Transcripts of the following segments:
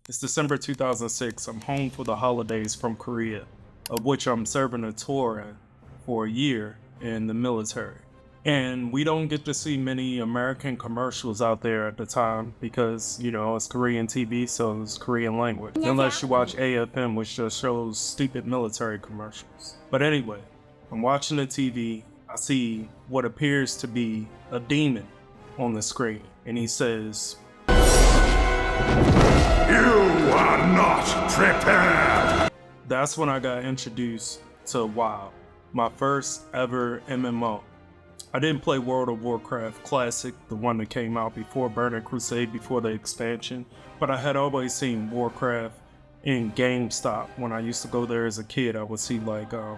It's December 2006. I'm home for the holidays from Korea, of which I'm serving a tour for a year in the military. And we don't get to see many American commercials out there at the time because, it's Korean TV, so it's Korean language. Unless you watch AFM, which just shows stupid military commercials. But anyway, I'm watching the TV. I see what appears to be a demon on the screen. And he says, "You are not prepared!" That's when I got introduced to WoW, my first ever MMO. I didn't play World of Warcraft Classic, the one that came out before Burning Crusade, before the expansion, but I had always seen Warcraft in GameStop. When I used to go there as a kid, I would see the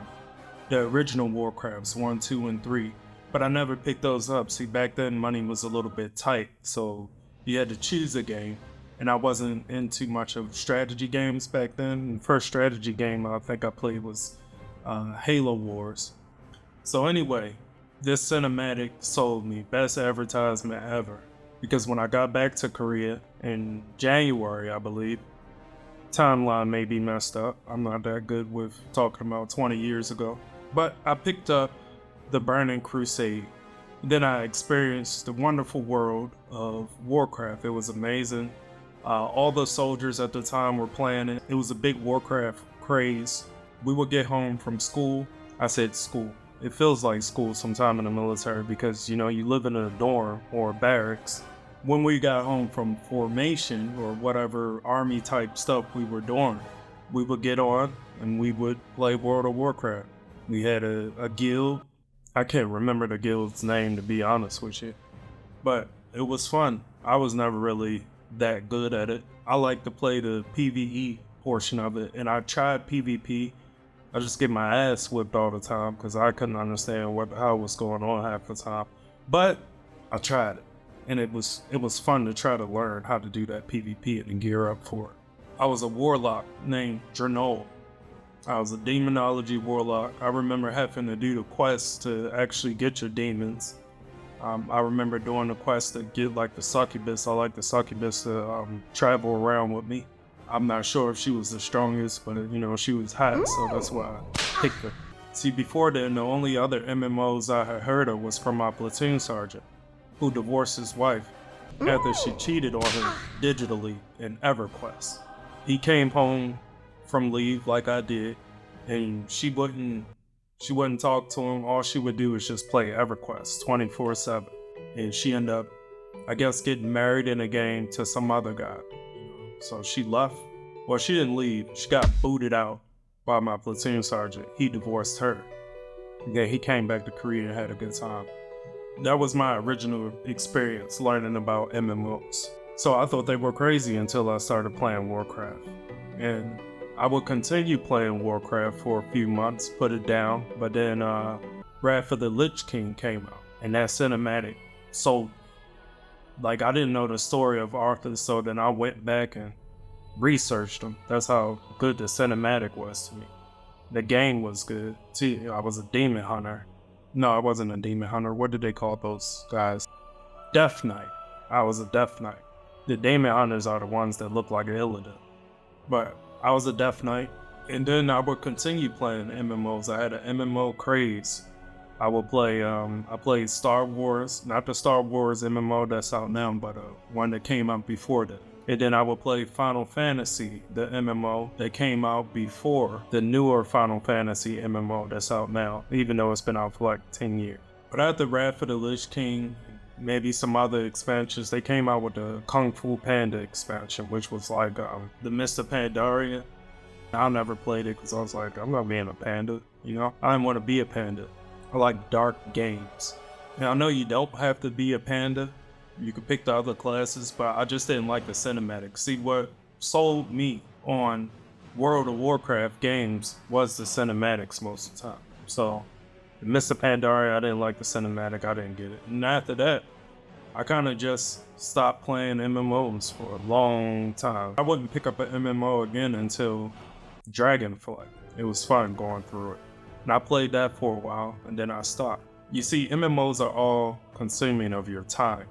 original Warcrafts 1, 2, and 3, but I never picked those up. See, back then money was a little bit tight, so you had to choose a game. And I wasn't into much of strategy games back then. The first strategy game I think I played was Halo Wars. So anyway, this cinematic sold me. Best advertisement ever. Because when I got back to Korea in January, I believe, timeline may be messed up. I'm not that good with talking about 20 years ago. But I picked up the Burning Crusade. Then I experienced the wonderful world of Warcraft. It was amazing. All the soldiers at the time were playing it. It was a big Warcraft craze. We would get home from school. I said school. It feels like school sometime in the military because, you live in a dorm or barracks. When we got home from formation or whatever army type stuff we were doing, we would get on and we would play World of Warcraft. We had a guild. I can't remember the guild's name, to be honest with you. But it was fun. I was never really that good at it. I like to play the PvE portion of it, and I tried PvP. I just get my ass whipped all the time because I couldn't understand what the hell was going on half the time. But I tried it, and it was fun to try to learn how to do that PvP and gear up for it. I was a warlock named Drenol. I was a demonology warlock. I remember having to do the quests to actually get your demons. I remember doing the quest to get the succubus. I like the succubus to travel around with me. I'm not sure if she was the strongest, but she was hot, so that's why I picked her. See, before then, the only other MMOs I had heard of was from my platoon sergeant, who divorced his wife after she cheated on him digitally in EverQuest. He came home from leave like I did, and she wouldn't talk to him. All she would do is just play EverQuest 24/7. And she ended up, I guess, getting married in a game to some other guy. So she left. Well, she didn't leave. She got booted out by my platoon sergeant. He divorced her. Yeah, he came back to Korea and had a good time. That was my original experience learning about MMOs. So I thought they were crazy until I started playing Warcraft. And I would continue playing Warcraft for a few months, put it down, but then Wrath of the Lich King came out, and that cinematic sold. I didn't know the story of Arthur, so then I went back and researched him. That's how good the cinematic was to me. The game was good. See, I was a demon hunter. No, I wasn't a demon hunter. What did they call those guys? Death Knight. I was a Death Knight. The demon hunters are the ones that look like Illidan. But I was a Death Knight, and then I would continue playing MMOs. I had an MMO craze. I would play, I played Star Wars, not the Star Wars MMO that's out now, but one that came out before that. And then I would play Final Fantasy, the MMO that came out before the newer Final Fantasy MMO that's out now, even though it's been out for 10 years. But after Wrath of the Lich King, maybe some other expansions, they came out with the Kung Fu Panda expansion, which was the Mr. Pandaria. I never played it because I was like, I'm not being a panda, I didn't want to be a panda. I like dark games. And I know you don't have to be a panda. You can pick the other classes, but I just didn't like the cinematics. See, what sold me on World of Warcraft games was the cinematics most of the time. So, Mr. Pandaria, I didn't like the cinematic. I didn't get it. And after that, I kind of just stopped playing MMOs for a long time. I wouldn't pick up an MMO again until Dragonflight. It was fun going through it. And I played that for a while, and then I stopped. You see, MMOs are all consuming of your time.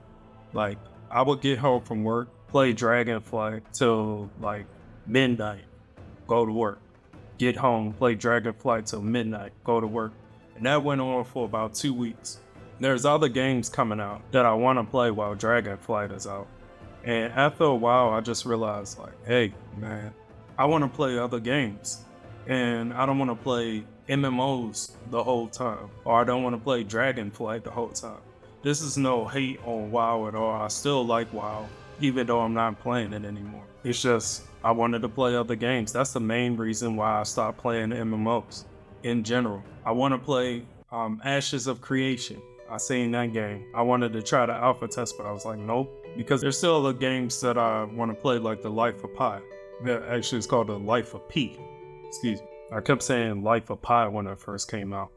I would get home from work, play Dragonflight till like midnight, go to work. Get home, play Dragonflight till midnight, go to work. And that went on for about 2 weeks. There's other games coming out that I want to play while Dragonflight is out. And after a while, I just realized like, hey, man, I want to play other games. And I don't want to play MMOs the whole time. Or I don't want to play Dragonflight the whole time. This is no hate on WoW at all. I still like WoW, even though I'm not playing it anymore. It's just, I wanted to play other games. That's the main reason why I stopped playing MMOs in general. I want to play Ashes of Creation. I seen that game. I wanted to try the alpha test, but I was like, nope. Because there's still other games that I want to play, like the Life of Pi. That actually is called the Life of P. Excuse me. I kept saying Life of Pi when it first came out.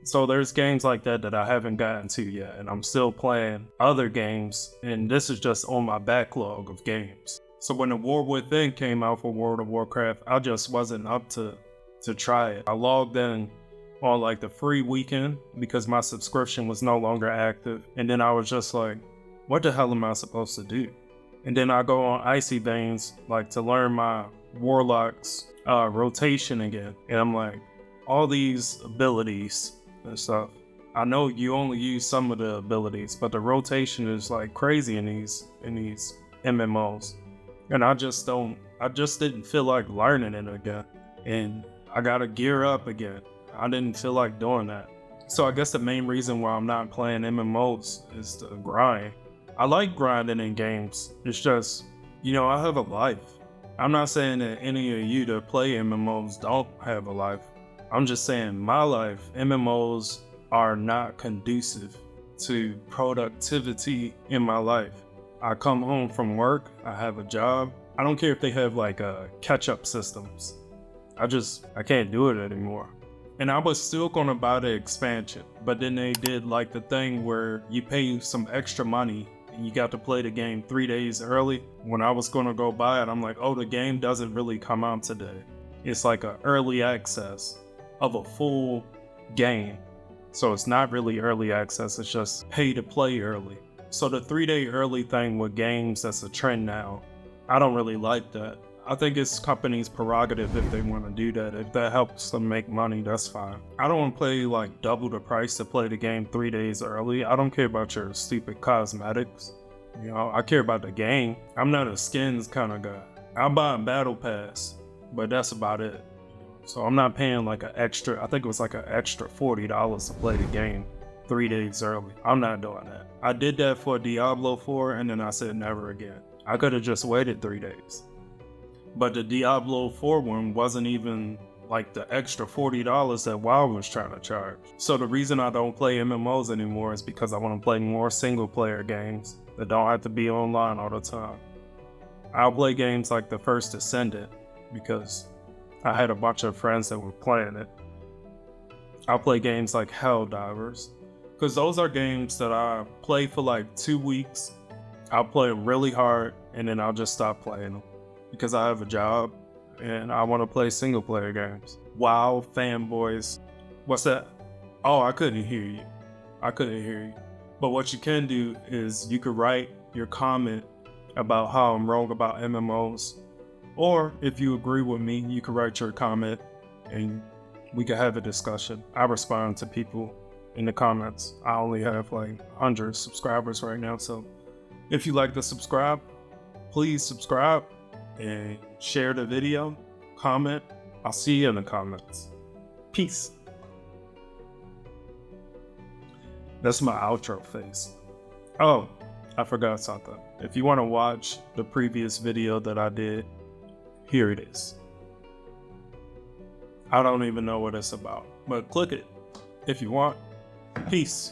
So there's games like that that I haven't gotten to yet, and I'm still playing other games, and this is just on my backlog of games. So when the War Within came out for World of Warcraft, I just wasn't up to try it. I logged in on like the free weekend because my subscription was no longer active, and then I was just like, what the hell am I supposed to do? And then I go on Icy Veins like to learn my Warlock's rotation again, and I'm like, all these abilities and stuff, I know you only use some of the abilities, but the rotation is like crazy in these MMOs, and I just didn't feel like learning it again, and I gotta gear up again. I didn't feel like doing that. So I guess the main reason why I'm not playing MMOs is the grind. I like grinding in games. It's just, I have a life. I'm not saying that any of you that play MMOs don't have a life. I'm just saying my life, MMOs are not conducive to productivity in my life. I come home from work, I have a job. I don't care if they have like catch-up systems. I can't do it anymore. And I was still gonna buy the expansion, but then they did like the thing where you pay some extra money and you got to play the game 3 days early. When I was gonna go buy it, I'm like, oh, the game doesn't really come out today. It's like an early access of a full game. So it's not really early access, it's just pay to play early. So the 3-day early thing with games, that's a trend now. I don't really like that. I think it's companies' prerogative if they want to do that. If that helps them make money, that's fine. I don't want to pay like double the price to play the game 3 days early. I don't care about your stupid cosmetics. I care about the game. I'm not a skins kind of guy. I'll buy a battle pass, but that's about it. So I'm not paying like I think it was like an extra $40 to play the game 3 days early. I'm not doing that. I did that for Diablo 4 and then I said never again. I could have just waited 3 days. But the Diablo 4 one wasn't even like the extra $40 that WoW was trying to charge. So the reason I don't play MMOs anymore is because I want to play more single player games that don't have to be online all the time. I'll play games like the first Ascendant because I had a bunch of friends that were playing it. I'll play games like Helldivers because those are games that I play for like 2 weeks. I'll play them really hard and then I'll just stop playing them because I have a job and I want to play single player games. WoW fanboys. What's that? Oh, I couldn't hear you. But what you can do is you could write your comment about how I'm wrong about MMOs. Or if you agree with me, you can write your comment and we can have a discussion. I respond to people in the comments. I only have like 100 subscribers right now. So if you like to subscribe, please subscribe and share the video, comment. I'll see you in the comments. Peace. That's my outro face. Oh, I forgot something. If you want to watch the previous video that I did, here it is. I don't even know what it's about, but click it if you want. Peace.